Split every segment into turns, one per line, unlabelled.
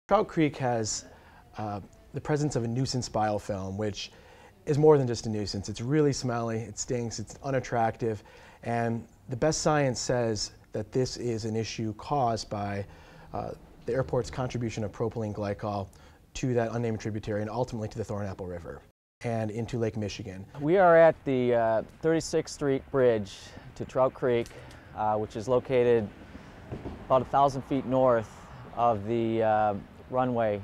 Trout Creek has the presence of a nuisance biofilm, which is more than just a nuisance. It's really smelly, it stinks, it's unattractive, and the best science says that this is an issue caused by the airport's contribution of propylene glycol to that unnamed tributary and ultimately to the Thornapple River and into Lake Michigan.
We are at the 36th Street Bridge to Trout Creek, which is located about 1,000 feet north of the runway.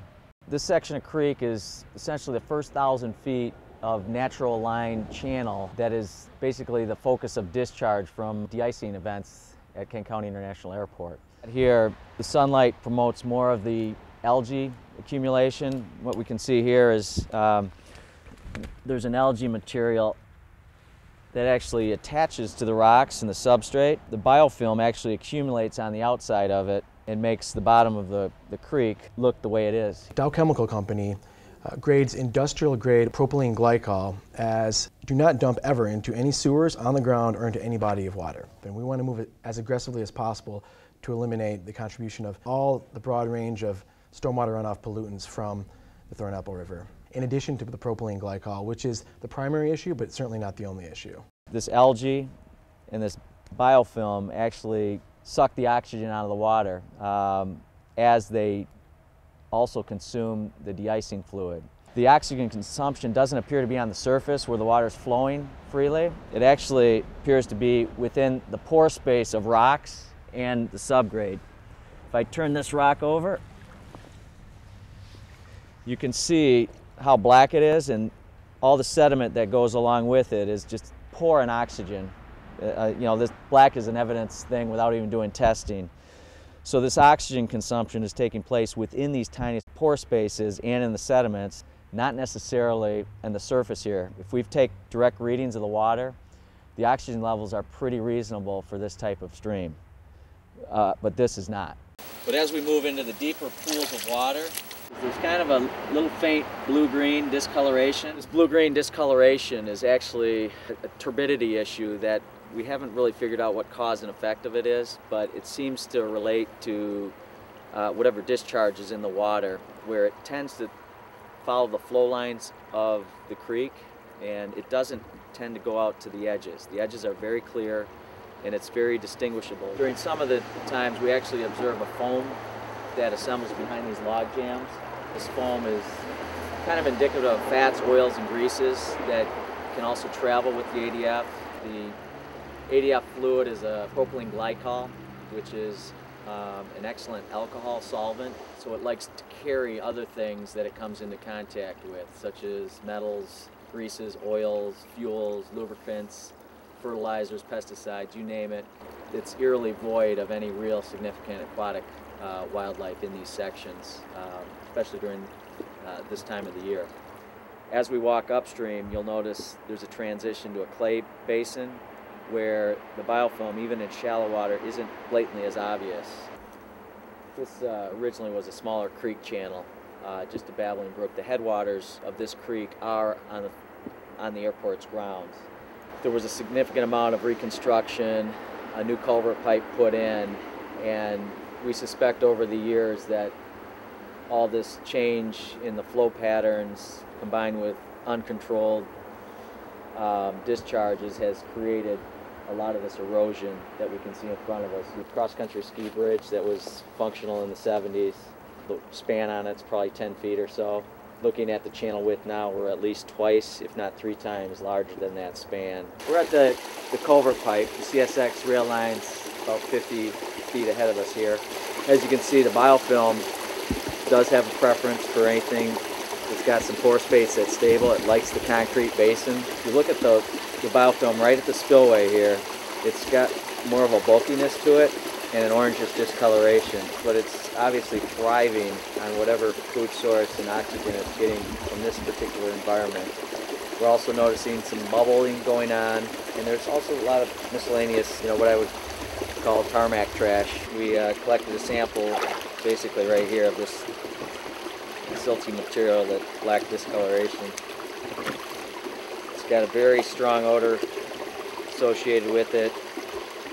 This section of creek is essentially the first 1,000 feet of natural line channel that is basically the focus of discharge from de-icing events at Kent County International Airport. Here, the sunlight promotes more of the algae accumulation. What we can see here is there's an algae material that actually attaches to the rocks and the substrate. The biofilm actually accumulates on the outside of it and makes the bottom of the creek look the way it is.
Dow Chemical Company grades industrial grade propylene glycol as do not dump ever into any sewers, on the ground, or into any body of water. And we want to move it as aggressively as possible to eliminate the contribution of all the broad range of stormwater runoff pollutants from the Thornapple River, in addition to the propylene glycol, which is the primary issue, but certainly not the only issue.
This algae and this biofilm actually suck the oxygen out of the water as they also consume the de-icing fluid. The oxygen consumption doesn't appear to be on the surface where the water is flowing freely. It actually appears to be within the pore space of rocks and the subgrade. If I turn this rock over, you can see how black it is, and all the sediment that goes along with it is just poor in oxygen. You know, this black is an evidence thing without even doing testing. So this oxygen consumption is taking place within these tiny pore spaces and in the sediments, not necessarily on the surface here. If we take direct readings of the water, the oxygen levels are pretty reasonable for this type of stream, but this is not. But as we move into the deeper pools of water, there's kind of a little faint blue-green discoloration. This blue-green discoloration is actually a turbidity issue that we haven't really figured out what cause and effect of it is, but it seems to relate to whatever discharge is in the water, where it tends to follow the flow lines of the creek, and it doesn't tend to go out to the edges. The edges are very clear, and it's very distinguishable. During some of the times, we actually observe a foam that assembles behind these log jams. This foam is kind of indicative of fats, oils, and greases that can also travel with the ADF. The ADF fluid is a propylene glycol, which is an excellent alcohol solvent, so it likes to carry other things that it comes into contact with, such as metals, greases, oils, fuels, lubricants, fertilizers, pesticides, you name it. It's eerily void of any real significant aquatic wildlife in these sections, especially during this time of the year. As we walk upstream, you'll notice there's a transition to a clay basin where the biofilm, even in shallow water, isn't blatantly as obvious. This originally was a smaller creek channel, just a babbling brook. The headwaters of this creek are on the airport's grounds. There was a significant amount of reconstruction, a new culvert pipe put in, and we suspect over the years that all this change in the flow patterns combined with uncontrolled discharges has created a lot of this erosion that we can see in front of us. The cross-country ski bridge that was functional in the 70s, the span on it's probably 10 feet or so. Looking at the channel width now, we're at least twice, if not 3 times larger than that span. We're at the culvert pipe. The CSX rail line's about 50 feet ahead of us here. As you can see, the biofilm does have a preference for anything that's got some pore space that's stable. It likes the concrete basin. If you look at the biofilm right at the spillway here, it's got more of a bulkiness to it and an orangish discoloration, but it's obviously thriving on whatever food source and oxygen it's getting from this particular environment. We're also noticing some bubbling going on, and there's also a lot of miscellaneous, what I would call tarmac trash. We collected a sample basically right here of this silty material that lacked discoloration. It's got a very strong odor associated with it,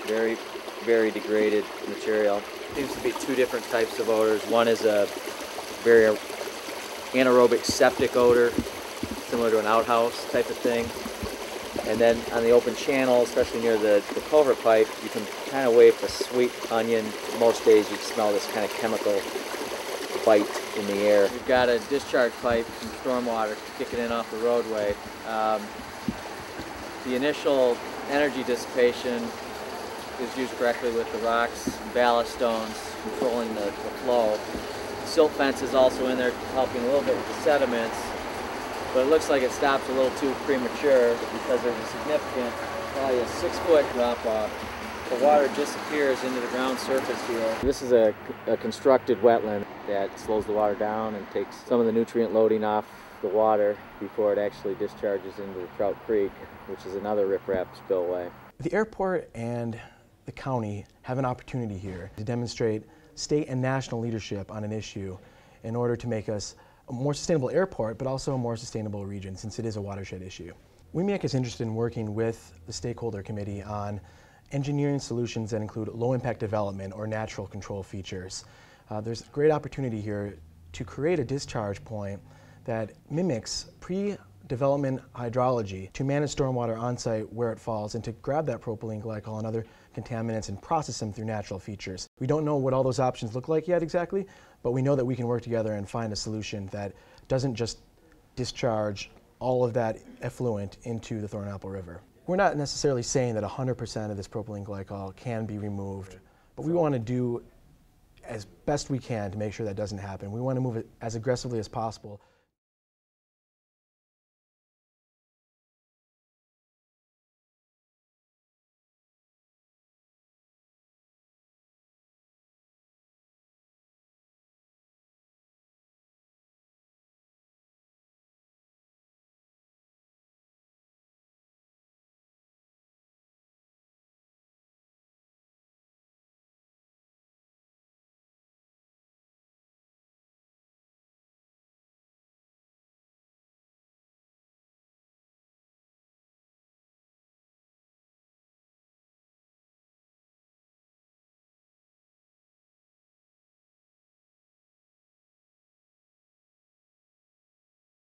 very degraded material. Seems to be 2 different types of odors. One is a very anaerobic septic odor, similar to an outhouse type of thing. And then on the open channel, especially near the culvert pipe, you can kind of waft a sweet onion. Most days you'd smell this kind of chemical bite in the air. We've got a discharge pipe from stormwater kicking in off the roadway. The initial energy dissipation is used correctly with the rocks and ballast stones controlling the flow. The silt fence is also in there helping a little bit with the sediments, but it looks like it stops a little too premature because there's a significant, probably a 6-foot drop off. The water disappears into the ground surface here. This is a constructed wetland that slows the water down and takes some of the nutrient loading off the water before it actually discharges into the Trout Creek, which is another riprap spillway.
The airport and the county have an opportunity here to demonstrate state and national leadership on an issue in order to make us a more sustainable airport, but also a more sustainable region, since it is a watershed issue. WMEAC is interested in working with the stakeholder committee on engineering solutions that include low-impact development or natural control features. There's a great opportunity here to create a discharge point that mimics pre-development hydrology to manage stormwater on-site where it falls and to grab that propylene glycol and other contaminants and process them through natural features. We don't know what all those options look like yet exactly, but we know that we can work together and find a solution that doesn't just discharge all of that effluent into the Thornapple River. We're not necessarily saying that 100% of this propylene glycol can be removed, but we want to do as best we can to make sure that doesn't happen. We want to move it as aggressively as possible.